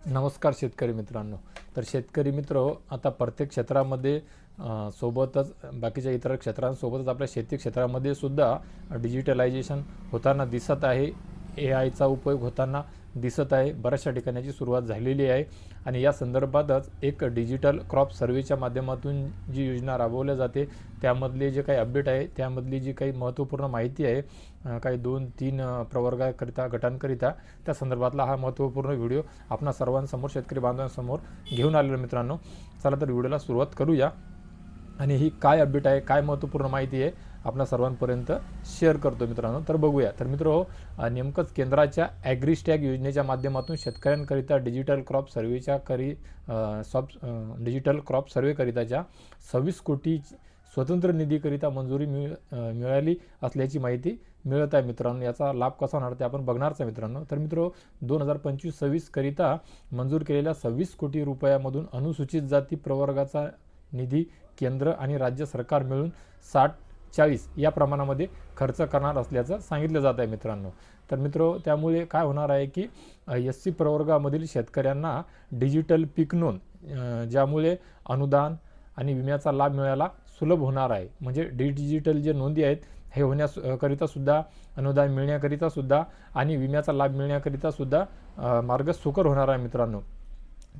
नमस्कार शेतकरी मित्रांनो. तर शेतकरी मित्र हो, आता प्रत्येक क्षेत्रामध्ये सोबतच बाकीच्या इतर क्षेत्रांसोबतच आपल्या शेती क्षेत्रामध्ये सुद्धा डिजिटलायझेशन होताना दिसत आहे. AIचा उपयोग होताना दिसत आहे. बऱ्याचशा ठिकाणी याची सुरुवात झालेली आहे आणि या संदर्भातच एक डिजिटल क्रॉप सर्व्हेच्या माध्यमातून जी योजना राबवल्या जाते त्यामधले जे काही अपडेट आहे, त्यामधली जी काही महत्त्वपूर्ण माहिती आहे, काही 2-3 प्रवर्गाकरिता गटांकरिता, त्या संदर्भातला हा महत्त्वपूर्ण व्हिडिओ आपणा सर्वांसमोर शेतकरी बांधवांसमोर घेऊन आलेलो मित्रांनो. चला तर व्हिडिओला सुरुवात करूया आणि ही काय अपडेट आहे, काय महत्त्वपूर्ण माहिती आहे आपल्या सर्वांपर्यंत शेअर करतो मित्रांनो. तर बघूया. तर मित्र नेमकंच केंद्राच्या ॲग्रीस्टॅग योजनेच्या माध्यमातून शेतकऱ्यांकरिता डिजिटल क्रॉप सर्व्हेकरिताच्या 26 कोटी स्वतंत्र निधीकरिता मंजुरी मिळाली असल्याची माहिती मिळत आहे मित्रांनो. याचा लाभ कसा होणार ते आपण बघणारच आहे मित्रांनो. तर 2025-26 करिता मंजूर केलेल्या 26 कोटी रुपयामधून अनुसूचित जाती प्रवर्गाचा निधी केंद्र आणि राज्य सरकार मिळून 60-40 या प्रमाणामध्ये खर्च करणार असल्याचं सांगितलं जात आहे मित्रांनो. तर त्यामुळे काय होणार आहे की SC प्रवर्गामधील शेतकऱ्यांना डिजिटल पीक नोंद, ज्यामुळे अनुदान आणि विम्याचा लाभ मिळायला सुलभ होणार आहे. म्हणजे डिजिटल जे नोंदी आहेत हे होण्याकरिता सुद्धा, अनुदान मिळण्याकरिता सुद्धा आणि विम्याचा लाभ मिळण्याकरिता सुद्धा मार्ग सुकर होणार आहे मित्रांनो.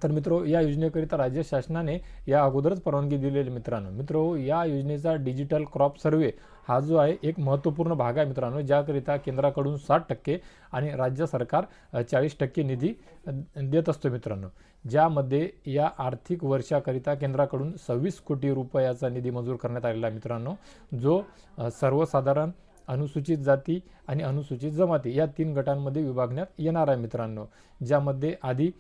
तर या योजनेकरिता राज्य शासनाने या अगोदरच परवानगी दिलेली मित्रांनो. या योजनेचा डिजिटल क्रॉप सर्व्हे हा जो आहे एक महत्त्वपूर्ण भाग आहे मित्रांनो, ज्याकरिता केंद्राकडून 60% आणि राज्य सरकार 40% निधी देत असतो मित्रांनो. ज्यामध्ये या आर्थिक वर्षाकरिता केंद्राकडून 26 कोटी रुपयाचा निधी मंजूर करण्यात आलेला आहे मित्रांनो, जो सर्वसाधारण, अनुसूचित जाती आणि अनुसूचित जमाती या 3 गटांमध्ये विभागण्यात येणार आहे मित्रांनो. ज्यामध्ये आधी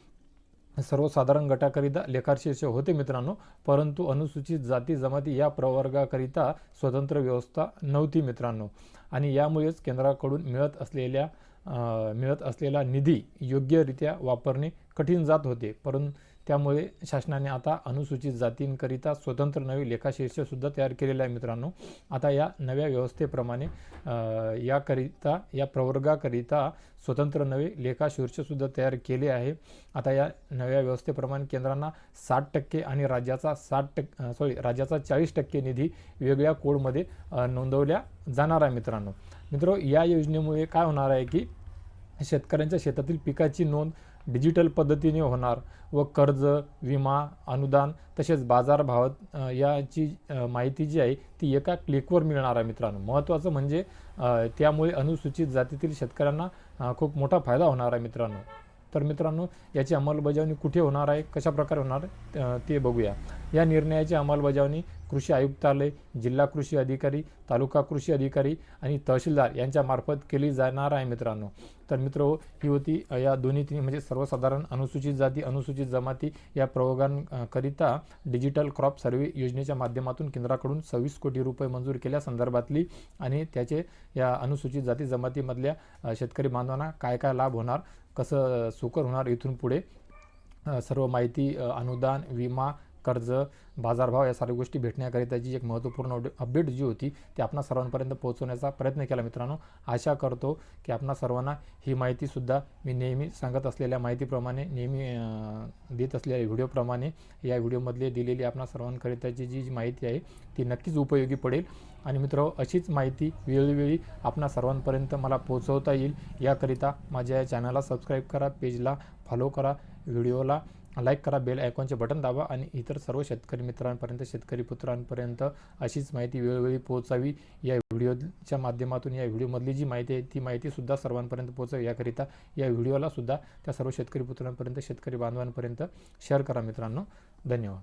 सर्वसाधारण गटाकरिता लेखाशीर्ष होते मित्रांनो, परंतु अनुसूचित जाती जमाती या प्रवर्गाकरिता स्वतंत्र व्यवस्था नव्हती मित्रांनो. आणि यामुळेच केंद्राकडून मिळत असलेला निधी योग्यरित्या वापरणे कठीण जात होते. परंतु त्यामुळे शासनाने आता अनुसूचित जातींकरिता स्वतंत्र नवे लेखाशीर्षसुद्धा तयार केलेलं आहे मित्रांनो. आता या नव्या व्यवस्थेप्रमाणे या प्रवर्गाकरिता स्वतंत्र नवे लेखाशीर्षसुद्धा तयार केले आहे. आता या नव्या व्यवस्थेप्रमाणे केंद्रांना 60% आणि राज्याचा 40% निधी वेगळ्या कोडमध्ये नोंदवल्या जाणार आहे मित्रांनो. या योजनेमुळे काय होणार आहे की शेतकऱ्यांच्या शेतातील पिकाची नोंद डिजिटल पद्धतीने होणार व कर्ज, विमा, अनुदान तसेच बाजारभाव याची माहिती जी आहे ती एका क्लिकवर मिळणार आहे मित्रांनो. महत्त्वाचं म्हणजे त्यामुळे अनुसूचित जातीतील शेतकऱ्यांना खूप मोठा फायदा होणार आहे मित्रांनो. तर मित्रांनो, याची अंमलबजावणी कुठे होणार आहे, कशा प्रकारे होणार ते बघूया. या निर्णयाची अंमलबजावणी कृषी आयुक्तालय, जिल्हा कृषी अधिकारी, तालुका कृषी अधिकारी आणि तहसीलदार यांच्यामार्फत केली जाणार आहे मित्रांनो. तर ही होती या दोन्ही म्हणजे सर्वसाधारण, अनुसूचित जाती, अनुसूचित जमाती या प्रवर्गांकरिता डिजिटल क्रॉप सर्व्हे योजनेच्या माध्यमातून केंद्राकडून 26 कोटी रुपये मंजूर केल्या संदर्भातली आणि त्याचे या अनुसूचित जाती जमातीमधल्या शेतकरी बांधवांना काय काय लाभ होणार, कसं सुकर होणार इथून पुढे, सर्व माहिती, अनुदान, विमा, कर्ज, बाजारभाव या सर्व गोष्टी भेटण्याकरिताची एक महत्त्वपूर्ण अपडेट जी होती ती आपणा सर्वांपर्यंत पोहोचवण्याचा प्रयत्न केला मित्रांनो. आशा करतो की आपणा सर्वांना ही माहितीसुद्धा मी नेहमी सांगत असलेल्या माहितीप्रमाणे, नेहमी देत असलेल्या व्हिडिओप्रमाणे या व्हिडिओमधले दिलेली आपणा सर्वांकरिताची जी माहिती आहे ती नक्कीच उपयोगी पडेल. आणि अशीच माहिती वेळोवेळी आपणा सर्वांपर्यंत मला पोहोचवता येईल याकरिता माझ्या या चॅनलला सबस्क्राईब करा, पेजला फॉलो करा, व्हिडिओला लाईक करा, बेल आयकॉनचे बटन दाबा आणि इतर सर्व शेतकरी मित्रांपर्यंत, शेतकरी पुत्रांपर्यंत अशीच माहिती वेळोवेळी पोहोचावी या व्हिडिओच्या माध्यमातून. या व्हिडिओमधली जी माहिती आहे ती माहितीसुद्धा सर्वांपर्यंत पोहोचावी याकरिता या व्हिडिओलासुद्धा त्या सर्व शेतकरी पुत्रांपर्यंत, शेतकरी बांधवांपर्यंत शेअर करा मित्रांनो. धन्यवाद.